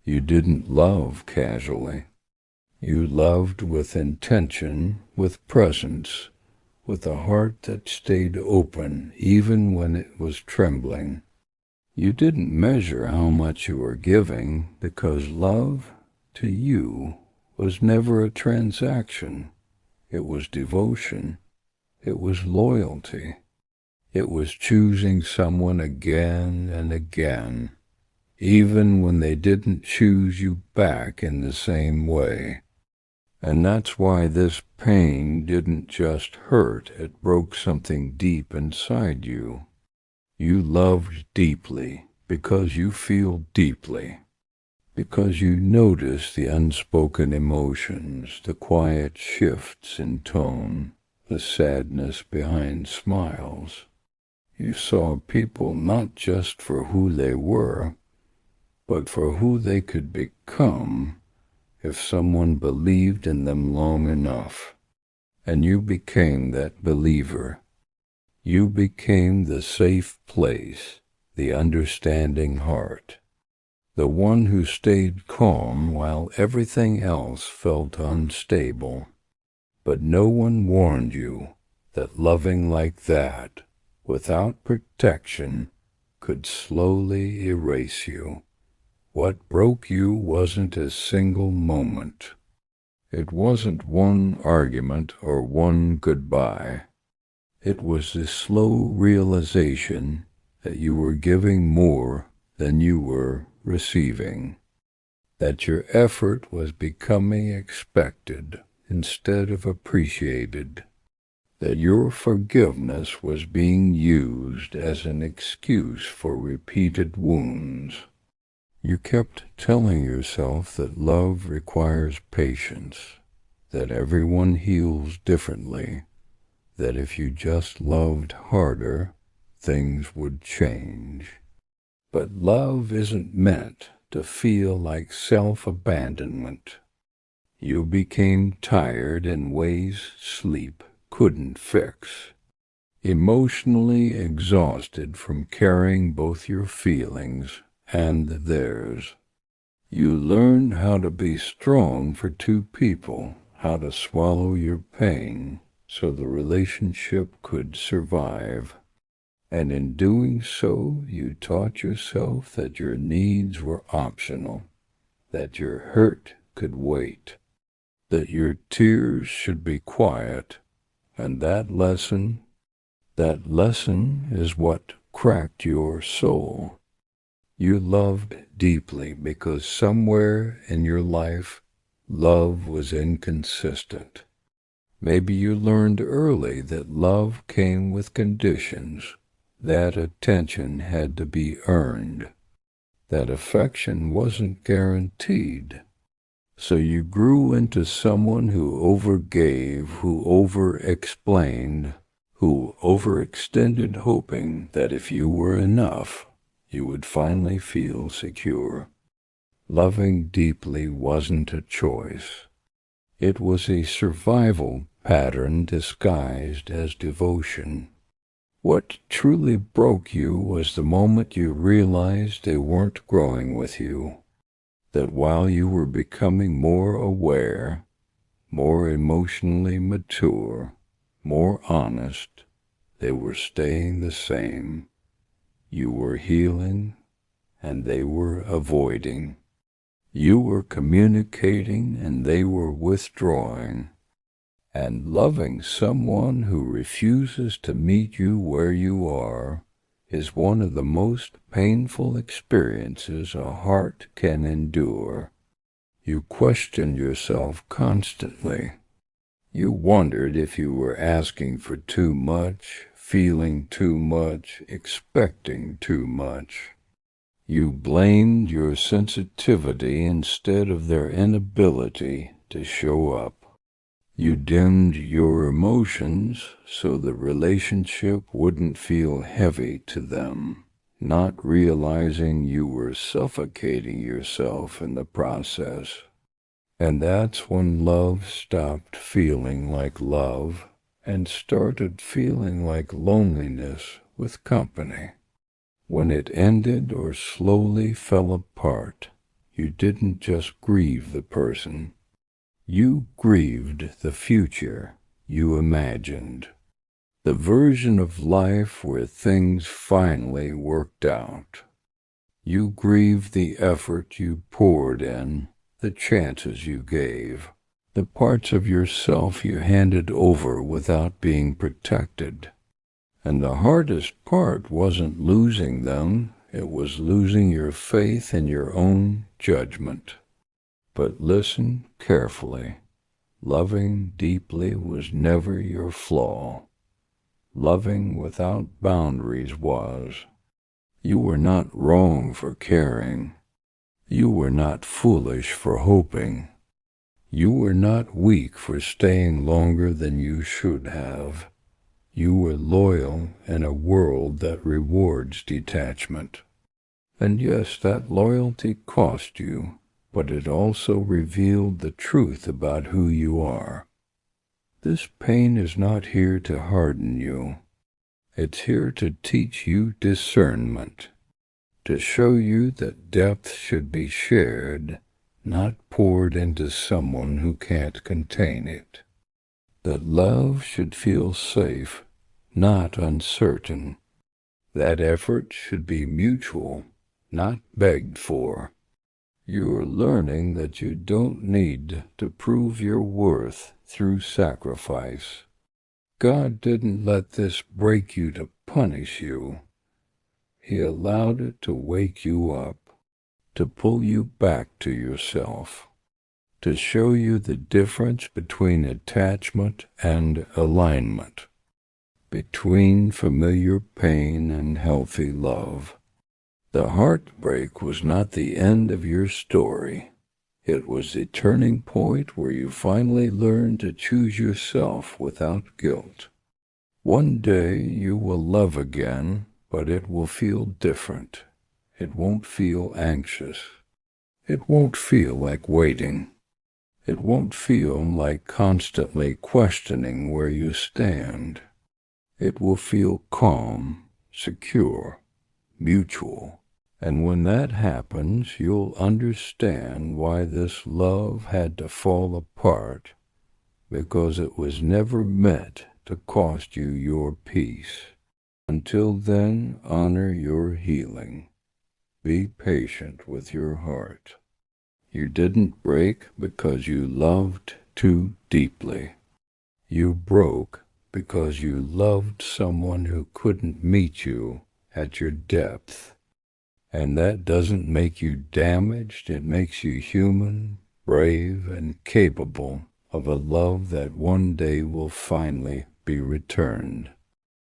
You didn't love casually. You loved with intention, with presence, with a heart that stayed open even when it was trembling. You didn't measure how much you were giving because love, to you, was never a transaction. It was devotion. It was loyalty. It was choosing someone again and again, even when they didn't choose you back in the same way. And that's why this pain didn't just hurt, it broke something deep inside you. You loved deeply because you feel deeply, because you notice the unspoken emotions, the quiet shifts in tone, the sadness behind smiles. You saw people not just for who they were, but for who they could become if someone believed in them long enough. And you became that believer. You became the safe place, the understanding heart, the one who stayed calm while everything else felt unstable. But no one warned you that loving like that, without protection, could slowly erase you. What broke you wasn't a single moment. It wasn't one argument or one goodbye. It was the slow realization that you were giving more than you were receiving, that your effort was becoming expected instead of appreciated, that your forgiveness was being used as an excuse for repeated wounds. You kept telling yourself that love requires patience, that everyone heals differently, that if you just loved harder, things would change. But love isn't meant to feel like self-abandonment. You became tired in ways sleep couldn't fix, emotionally exhausted from carrying both your feelings and theirs. You learned how to be strong for two people, how to swallow your pain so the relationship could survive. And in doing so, you taught yourself that your needs were optional, that your hurt could wait, that your tears should be quiet, and that lesson is what cracked your soul. You loved deeply because somewhere in your life, love was inconsistent. Maybe you learned early that love came with conditions, that attention had to be earned, that affection wasn't guaranteed. So you grew into someone who overgave, who over-explained, who overextended, hoping that if you were enough, you would finally feel secure. Loving deeply wasn't a choice. It was a survival pattern disguised as devotion. What truly broke you was the moment you realized they weren't growing with you, that while you were becoming more aware, more emotionally mature, more honest, they were staying the same. You were healing, and they were avoiding. You were communicating, and they were withdrawing. And loving someone who refuses to meet you where you are is one of the most painful experiences a heart can endure. You questioned yourself constantly. You wondered if you were asking for too much, feeling too much, expecting too much. You blamed your sensitivity instead of their inability to show up. You dimmed your emotions so the relationship wouldn't feel heavy to them, not realizing you were suffocating yourself in the process. And that's when love stopped feeling like love and started feeling like loneliness with company. When it ended or slowly fell apart, You didn't just grieve the person. You grieved the future you imagined. The version of life where things finally worked out. You grieved the effort you poured in, the chances you gave, the parts of yourself you handed over without being protected. And the hardest part wasn't losing them, it was losing your faith in your own judgment. But listen carefully. Loving deeply was never your flaw. Loving without boundaries was. You were not wrong for caring. You were not foolish for hoping. You were not weak for staying longer than you should have. You were loyal in a world that rewards detachment. And yes, that loyalty cost you, but it also revealed the truth about who you are. This pain is not here to harden you. It's here to teach you discernment, to show you that depth should be shared, not poured into someone who can't contain it. That love should feel safe, not uncertain. That effort should be mutual, not begged for. You are learning that you don't need to prove your worth through sacrifice. God didn't let this break you to punish you. He allowed it to wake you up, to pull you back to yourself, to show you the difference between attachment and alignment, between familiar pain and healthy love. The heartbreak was not the end of your story. It was the turning point where you finally learned to choose yourself without guilt. One day you will love again, but it will feel different. It won't feel anxious. It won't feel like waiting. It won't feel like constantly questioning where you stand. It will feel calm, secure, mutual. And when that happens, you'll understand why this love had to fall apart, because it was never meant to cost you your peace. Until then, honor your healing. Be patient with your heart. You didn't break because you loved too deeply. You broke because you loved someone who couldn't meet you at your depth. And that doesn't make you damaged, it makes you human, brave, and capable of a love that one day will finally be returned.